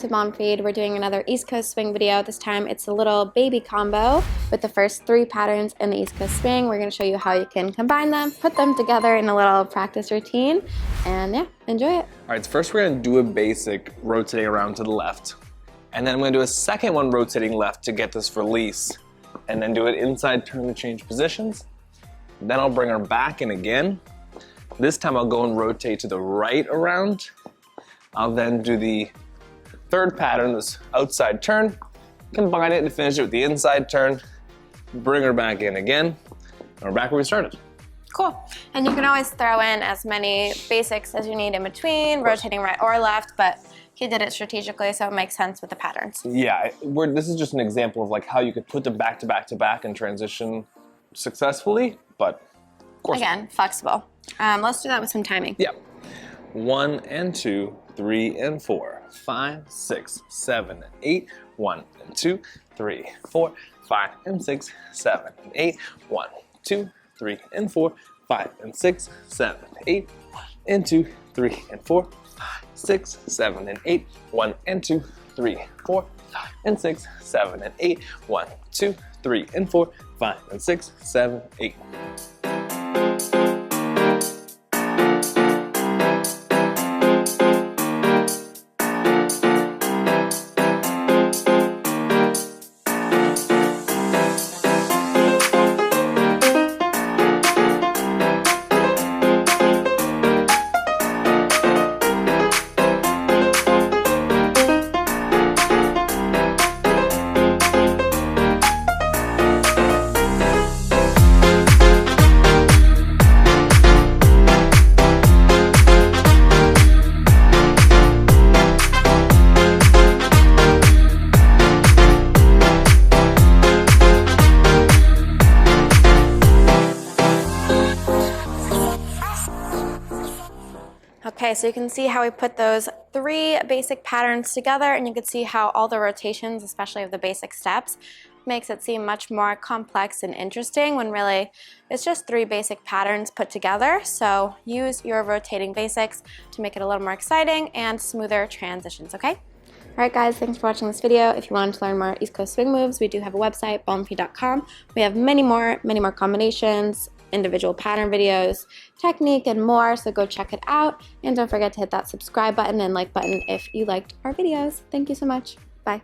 to Mom Feed. We're doing another East Coast swing video. This time it's a little baby combo with the first 3 patterns in the East Coast swing. We're going to show you how you can combine them, put them together in a little practice routine, and yeah, enjoy it. All right, so first we're going to do a basic rotating around to the left, and then I'm going to do a second one rotating left to get this release, and then do it inside turn to change positions. Then I'll bring her back in again. This time I'll go and rotate to the right around. I'll then do the third pattern, this outside turn, combine it and finish it with the inside turn, bring her back in again, and we're back where we started. Cool. And you can always throw in as many basics as you need in between, rotating right or left, but he did it strategically so it makes sense with the patterns. Yeah, this is just an example of like how you could put them back to back to back and transition successfully, but of course. Again, flexible. Let's do that with some timing. Yeah. 1 and 2, 3 and 4, 5, 6, 7, and 8. 1 and 2, 3, 4, 5 and 6, 7, and 8. 1, 2, 3 and 4, 5 and 6, 7, 8. 1 and 2, 3 and 4, 5, 6, 7, and 8. 1 and 2, 3, 4, 5 and 6, 7, and 8. 1, 2, 3 and 4, 5 and 6, 7, 8. Okay, so you can see how we put those 3 basic patterns together, and you can see how all the rotations, especially of the basic steps, makes it seem much more complex and interesting when really it's just 3 basic patterns put together. So use your rotating basics to make it a little more exciting and smoother transitions, okay? Alright guys, thanks for watching this video. If you wanted to learn more East Coast swing moves, we do have a website, ballroom.com. We have many more combinations, individual pattern videos, technique, and more, so go check it out. And don't forget to hit that subscribe button and like button if you liked our videos. Thank you so much. Bye.